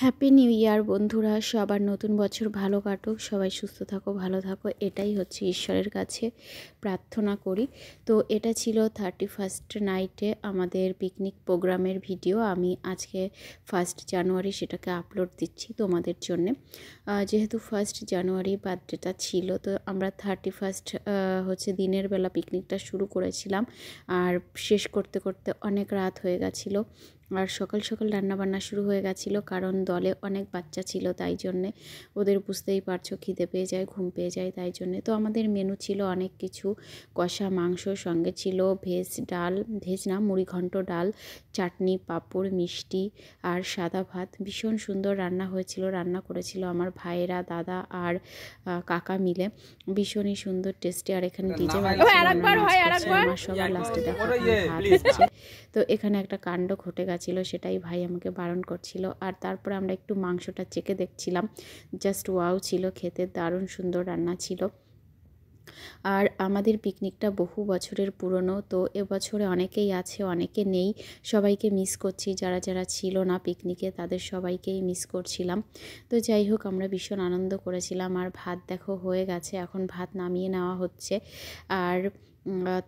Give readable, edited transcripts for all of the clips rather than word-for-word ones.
Happy new year বন্ধুরা, সবার নতুন বছর ভালো কাটুক, সবাই সুস্থ থাকো, ভালো থাকো, এটাই হচ্ছে ঈশ্বরের কাছে প্রার্থনা করি। তো এটা ছিল 31st নাইটে আমাদের পিকনিক প্রোগ্রামের ভিডিও। আমি আজকে 1 জানুয়ারি সেটাকে আপলোড দিচ্ছি তোমাদের জন্যে। যেহেতু 1 জানুয়ারি বার্থডেটা ছিল, তো আমরা 31st হচ্ছে দিনের বেলা পিকনিকটা শুরু করেছিলাম, আর শেষ করতে করতে অনেক রাত হয়ে গেছিলো। আর সকাল সকাল রান্নাবান্না শুরু হয়ে গেছিলো, কারণ দলে অনেক বাচ্চা ছিল, তাই জন্যে ওদের বুঝতেই পারছো খিদে পেয়ে যায়, ঘুম পেয়ে যায়, তাই জন্যে। তো আমাদের মেনু ছিল অনেক কিছু, কষা মাংস, সঙ্গে ছিল ভেজ ডাল, ভেজ না মুড়িঘণ্ট ডাল, চাটনি, পাঁপড়, মিষ্টি আর সাদা ভাত। ভীষণ সুন্দর রান্না হয়েছিল। রান্না করেছিল আমার ভাইয়েরা, দাদা আর কাকা মিলে। ভীষণই সুন্দর টেস্টি। আর এখানে ডিজে আমার সবার লাস্টে দেখো ভাত হচ্ছে। তো এখানে একটা কাণ্ড ঘটে গেছিলো, সেটাই ভাই আমাকে বারণ করছিল। আর তারপরে আমরা একটু মাংসটা চেখে দেখছিলাম, জাস্ট ওয়াও ছিল খেতে, দারুণ সুন্দর রান্না ছিল। আর আমাদের পিকনিকটা বহু বছরের পুরনো, তো এবছরে অনেকেই আছে, অনেকে নেই, সবাইকে মিস করছি। যারা যারা ছিল না পিকনিকে তাদের সবাইকেই মিস করছিলাম। তো যাই হোক, আমরা ভীষণ আনন্দ করেছিলাম। আর ভাত দেখো হয়ে গেছে, এখন ভাত নামিয়ে নেওয়া হচ্ছে। আর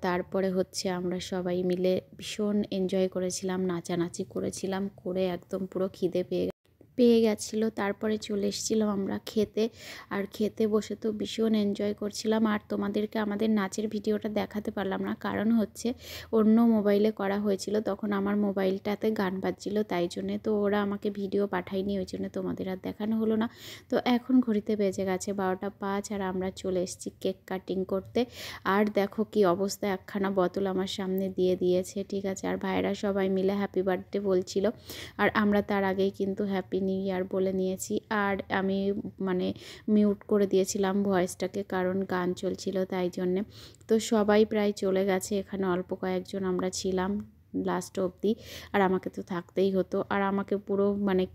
তারপরে হচ্ছে আমরা সবাই মিলে ভীষণ এনজয় করেছিলাম, নাচানাচি করেছিলাম, করে একদম পুরো খিদে পেয়ে গেছিলো। তারপরে চলে এসেছিলাম আমরা খেতে। আর খেতে বসে তো ভীষণ এনজয় করছিলাম। আর তোমাদেরকে আমাদের নাচের ভিডিওটা দেখাতে পারলাম না, কারণ হচ্ছে অন্য মোবাইলে করা হয়েছিল, তখন আমার মোবাইলটাতে গান বাজছিল, তাই জন্যে। তো ওরা আমাকে ভিডিও পাঠায়নি, ওই জন্য তোমাদের আর দেখানো হলো না। তো এখন ঘড়িতে বেজে গেছে 12টা 5, আর আমরা চলে এসেছি কেক কাটিং করতে। আর দেখো কি অবস্থা, একখানা বোতল আমার সামনে দিয়ে দিয়েছে, ঠিক আছে। আর ভাইয়েরা সবাই মিলে হ্যাপি বার্থডে বলছিল, আর আমরা তার আগেই কিন্তু হ্যাপি নিউ ইয়ার বলে নিয়েছি। আর আমি মিউট করে দিয়েছিলাম ভয়েসটাকে, কারণ গান চলছিল, তাই জন্যে। তো সবাই প্রায় চলে গেছে, এখানে অল্প কয়েকজন আমরা ছিলাম লাস্ট অবধি, আর আমাকে তো থাকতেই হতো। আর আমাকে পুরো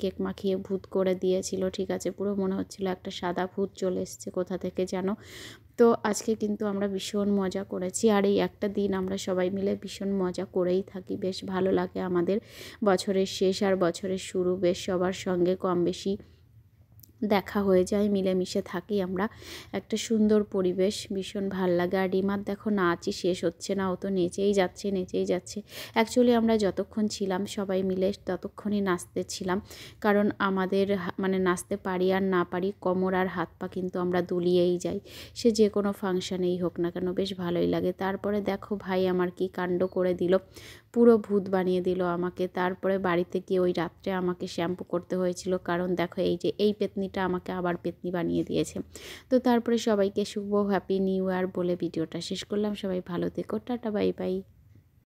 কেক মাখিয়ে ভূত করে দিয়েছিল, ঠিক আছে। পুরো মনে হচ্ছিল একটা সাদা ভূত চলে এসছে কোথা থেকে যেন। তো আজকে কিন্তু আমরা ভীষণ মজা করেছি। আর এই একটা দিন আমরা সবাই মিলে ভীষণ মজা করেই থাকি, বেশ ভালো লাগে আমাদের। বছরের শেষ আর বছরের শুরু বেশ সবার সঙ্গে কম বেশি দেখা হয়ে যায়, মিলেমিশে থাকি আমরা, একটা সুন্দর পরিবেশ, ভীষণ ভাল লাগে। আর রিমার দেখো নাচই শেষ হচ্ছে না, ও তো নেচেই যাচ্ছে। অ্যাকচুয়ালি আমরা যতক্ষণ ছিলাম সবাই মিলে ততক্ষণই নাচতে ছিলাম, কারণ আমাদের নাচতে পারি আর না পারি, কোমর আর হাত পা কিন্তু আমরা দুলিয়েই যাই, সে যে কোনো ফাংশানেই হোক না কেন, বেশ ভালোই লাগে। তারপরে দেখো ভাই আমার কি কাণ্ড করে দিল, পুরো ভূত বানিয়ে দিল আমাকে। তারপরে বাড়িতে গিয়ে ওই রাত্রে আমাকে শ্যাম্পু করতে হয়েছিল, কারণ দেখো এই যে এই পেতনিটা আমাকে আবার পেতনি বানিয়ে দিয়েছে। তো তারপরে সবাইকে শুভ হ্যাপি নিউ ইয়ার বলে ভিডিওটা শেষ করলাম। সবাই ভালো থেকো, টাটা, বাই বাই।